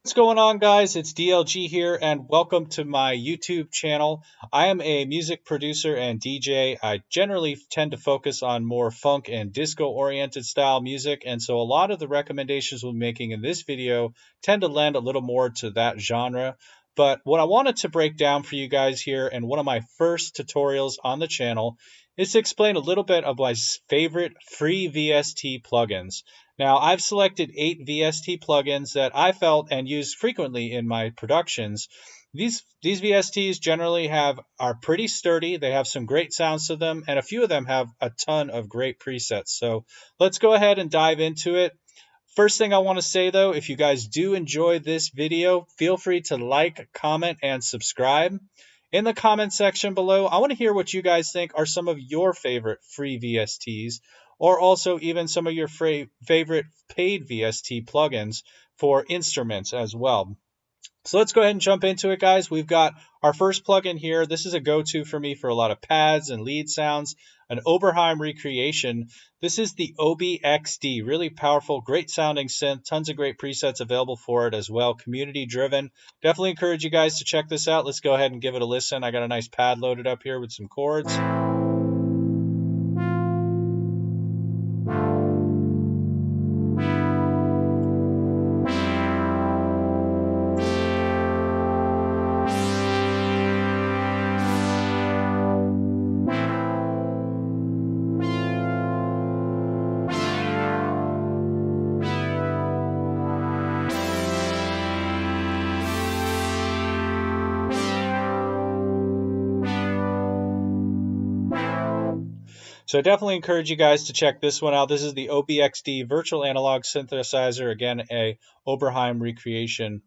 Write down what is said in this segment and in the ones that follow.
What's going on, guys? It's DLG here, and welcome to my YouTube channel. I am a music producer and DJ. I generally tend to focus on more funk and disco-oriented style music, and so a lot of the recommendations we're making in this video tend to lend a little more to that genre. But what I wanted to break down for you guys here, and one of my first tutorials on the channel, is to explain a little bit of my favorite free VST plugins. Now, I've selected 8 VST plugins that I felt and use frequently in my productions. These VSTs generally are pretty sturdy. They have some great sounds to them, and a few of them have a ton of great presets. So let's go ahead and dive into it. First thing I want to say, though, if you guys do enjoy this video, feel free to like, comment, and subscribe. In the comment section below, I want to hear what you guys think are some of your favorite free VSTs, or also even some of your favorite paid VST plugins for instruments as well. So let's go ahead and jump into it, guys. We've got our first plugin here. This is a go-to for me for a lot of pads and lead sounds, an Oberheim recreation. This is the OBXD, really powerful, great sounding synth, tons of great presets available for it as well, community driven. Definitely encourage you guys to check this out. Let's go ahead and give it a listen. I got a nice pad loaded up here with some chords. So I definitely encourage you guys to check this one out. This is the OBXD virtual analog synthesizer, again, a Oberheim recreation.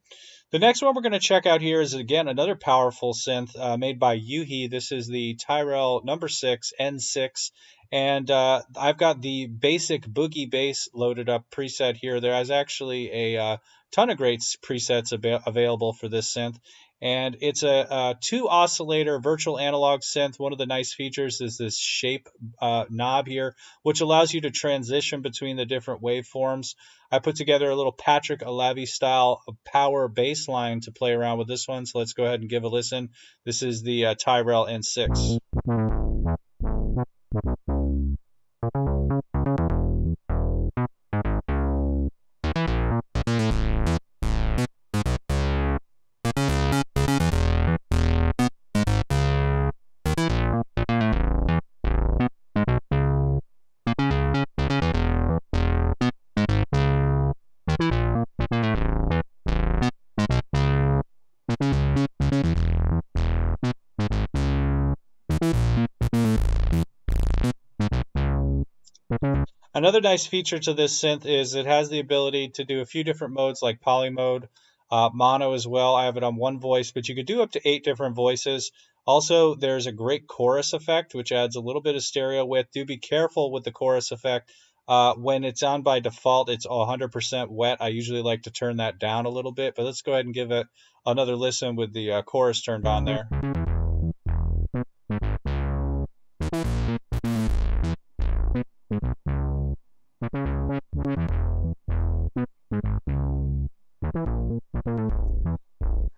The next one we're going to check out here is, again, another powerful synth made by Yuhi. This is the Tyrell N6 N6. And I've got the basic boogie bass loaded up preset here. There is actually a ton of great presets available for this synth. And it's a 2-oscillator virtual analog synth. One of the nice features is this shape knob here, which allows you to transition between the different waveforms. I put together a little Patrick Alavi style power bass line to play around with this one. So let's go ahead and give a listen. This is the Tyrell N6. Another nice feature to this synth is it has the ability to do a few different modes like poly mode, mono as well. I have it on one voice, but you could do up to 8 different voices. Also, there's a great chorus effect, which adds a little bit of stereo width. Do be careful with the chorus effect. When it's on by default, it's 100% wet. I usually like to turn that down a little bit, but let's go ahead and give it another listen with the chorus turned on there.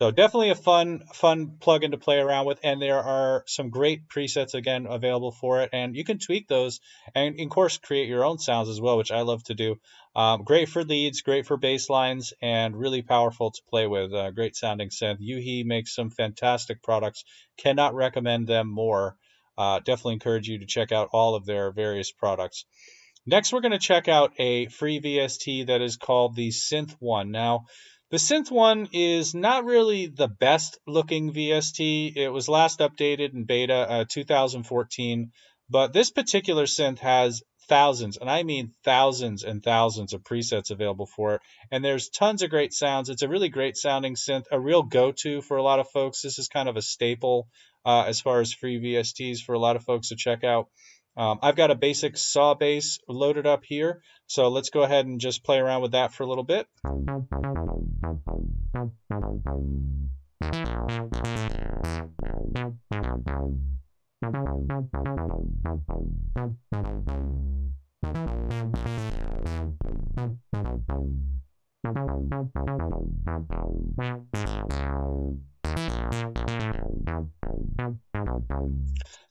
So definitely a fun plugin to play around with, and there are some great presets again available for it, and you can tweak those and of course create your own sounds as well, which I love to do. Great for leads, great for bass lines, and really powerful to play with. Great sounding synth. Yuhi makes some fantastic products. Cannot recommend them more. Definitely encourage you to check out all of their various products. Next, we're going to check out a free VST that is called the Synth1. Now, the Synth1 is not really the best looking VST. It was last updated in beta 2014, but this particular synth has thousands, and I mean thousands and thousands of presets available for it, and there's tons of great sounds. It's a really great sounding synth, a real go-to for a lot of folks. This is kind of a staple as far as free VSTs for a lot of folks to check out. I've got a basic saw bass loaded up here, so let's go ahead and just play around with that for a little bit.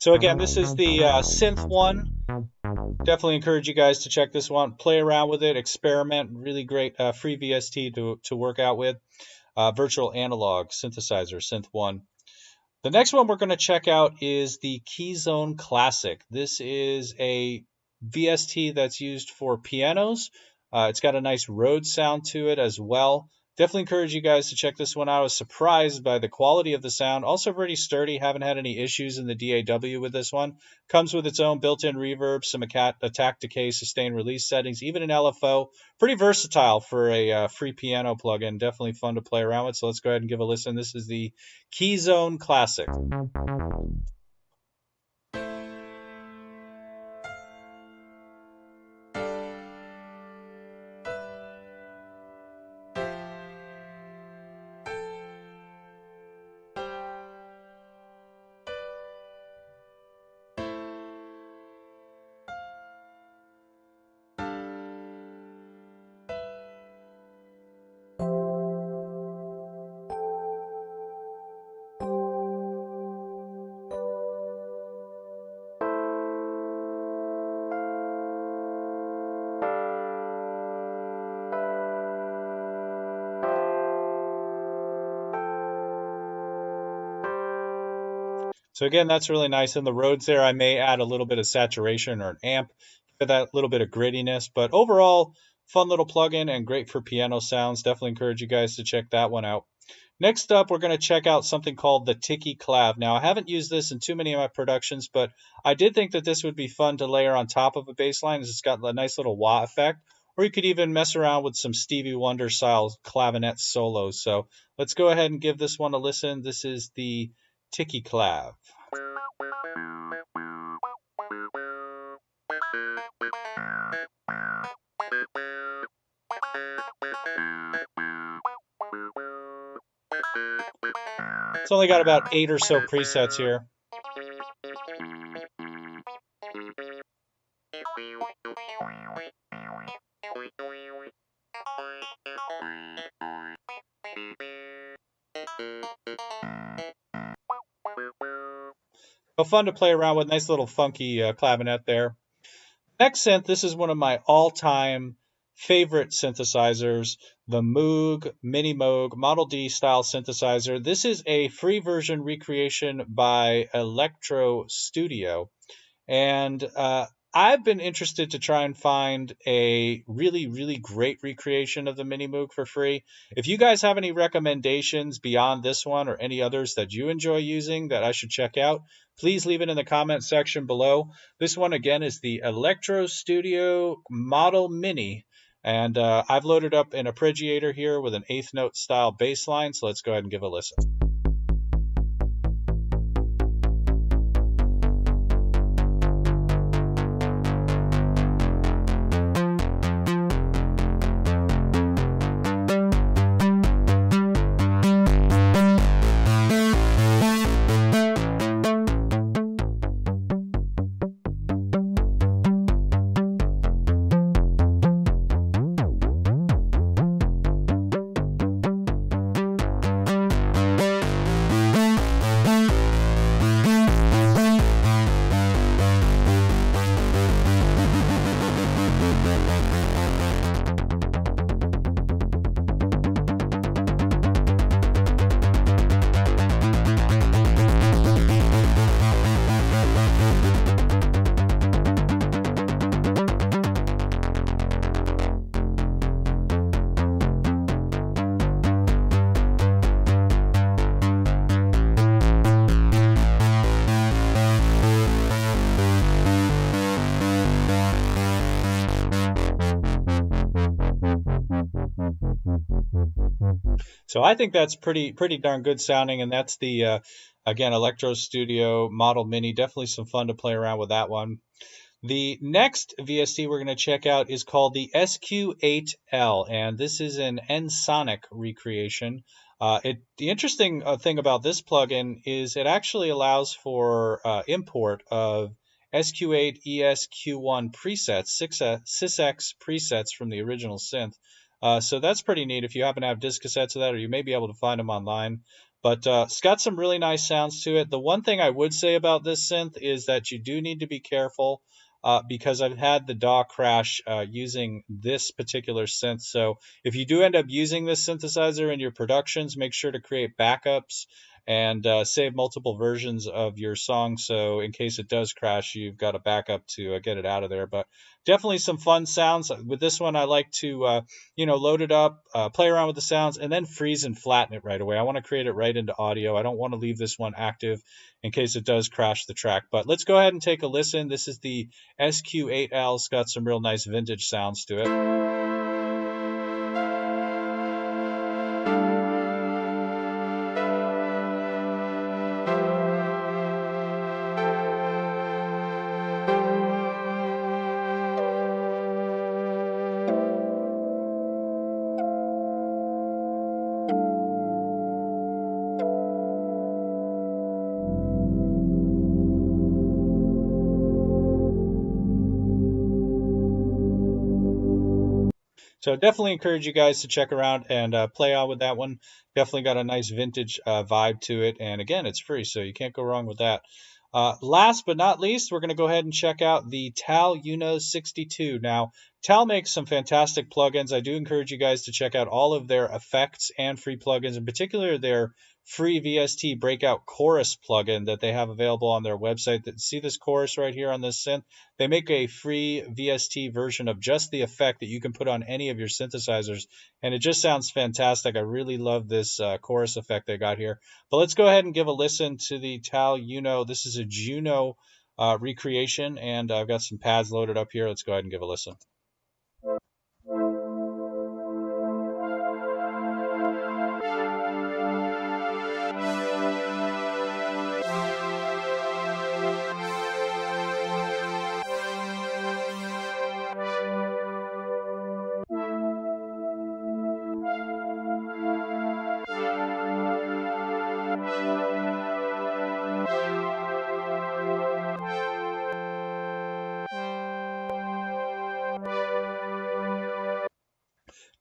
So again, this is the Synth1. Definitely encourage you guys to check this one, play around with it, experiment. Really great free VST to work out with. Virtual analog synthesizer, Synth1. The next one we're going to check out is the Keyzone Classic. This is a VST that's used for pianos. It's got a nice Rhodes sound to it as well. Definitely encourage you guys to check this one out. I was surprised by the quality of the sound. Also pretty sturdy. Haven't had any issues in the DAW with this one. Comes with its own built-in reverb, some attack, decay, sustain, release settings, even an LFO. Pretty versatile for a free piano plugin. Definitely fun to play around with. So let's go ahead and give a listen. This is the Keyzone Classic. So again, that's really nice. In the Rhodes there, I may add a little bit of saturation or an amp for that little bit of grittiness. But overall, fun little plugin and great for piano sounds. Definitely encourage you guys to check that one out. Next up, we're going to check out something called the Ticky Clap. Now, I haven't used this in too many of my productions, but I did think that this would be fun to layer on top of a bass line. It's got a nice little wah effect. Or you could even mess around with some Stevie Wonder style clavinet solos. So let's go ahead and give this one a listen. This is the Ticky Clap. It's only got about 8 or so presets here. So fun to play around with. Nice little funky clavinet there. Next synth, this is one of my all-time favorite synthesizers, the Moog Mini Moog Model D style synthesizer. This is a free version recreation by Electro Studio. And I've been interested to try and find a really, really great recreation of the Mini Moog for free. If you guys have any recommendations beyond this one or any others that you enjoy using that I should check out, please leave it in the comment section below. This one, again, is the Electro Studio Model Mini. And I've loaded up an arpeggiator here with an 8th note style bass line. So let's go ahead and give a listen. So I think that's pretty darn good sounding, and that's the again, Electro Studio Model Mini. Definitely some fun to play around with that one. The next VST we're going to check out is called the SQ8L, and this is an N-Sonic recreation. The interesting thing about this plugin is it actually allows for import of SQ8 ESQ1 presets, SysX presets from the original synth. So that's pretty neat if you happen to have disc cassettes of that, or you may be able to find them online. But it's got some really nice sounds to it. The one thing I would say about this synth is that you do need to be careful because I've had the DAW crash using this particular synth. So if you do end up using this synthesizer in your productions, make sure to create backups and save multiple versions of your song. So in case it does crash, you've got a backup to get it out of there. But definitely some fun sounds. With this one, I like to, load it up, play around with the sounds, and then freeze and flatten it right away. I want to create it right into audio. I don't want to leave this one active in case it does crash the track. But let's go ahead and take a listen. This is the SQ8L. It's got some real nice vintage sounds to it. So definitely encourage you guys to check around and play on with that one. Definitely got a nice vintage vibe to it. And again, it's free, so you can't go wrong with that. Last but not least, we're going to go ahead and check out the Tyrell N6. Now, Tyrell makes some fantastic plugins. I do encourage you guys to check out all of their effects and free plugins, in particular their free VST breakout chorus plugin that they have available on their website. See this chorus right here on this synth? They make a free VST version of just the effect that you can put on any of your synthesizers, and it just sounds fantastic. I really love this chorus effect they got here. But let's go ahead and give a listen to the Tyrell Uno. This is a Juno recreation, and I've got some pads loaded up here. Let's go ahead and give a listen.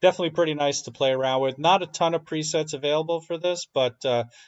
Definitely pretty nice to play around with. Not a ton of presets available for this, but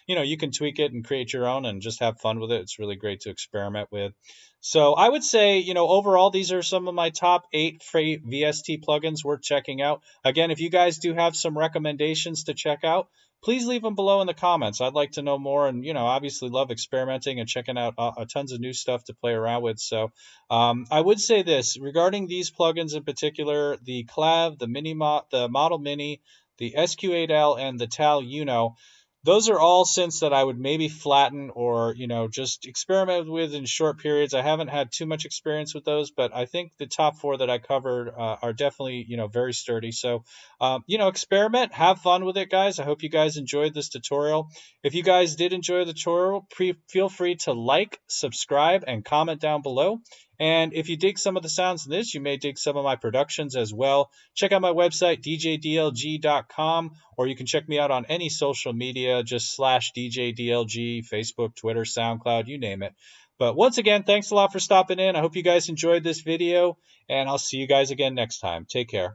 you can tweak it and create your own and just have fun with it. It's really great to experiment with. So I would say, overall, these are some of my top 8 free VST plugins worth checking out. Again, if you guys do have some recommendations to check out, please leave them below in the comments. I'd like to know more, and obviously love experimenting and checking out tons of new stuff to play around with. So I would say this regarding these plugins in particular: the Clav, the Model Mini, the SQ8L, and the Tyrell Uno. Those are all synths that I would maybe flatten or just experiment with in short periods. I haven't had too much experience with those, but I think the top 4 that I covered are definitely very sturdy. So experiment, have fun with it, guys. I hope you guys enjoyed this tutorial. If you guys did enjoy the tutorial, feel free to like, subscribe, and comment down below. And if you dig some of the sounds in this, you may dig some of my productions as well. Check out my website, djdlg.com, or you can check me out on any social media, just /djdlg, Facebook, Twitter, SoundCloud, you name it. But once again, thanks a lot for stopping in. I hope you guys enjoyed this video, and I'll see you guys again next time. Take care.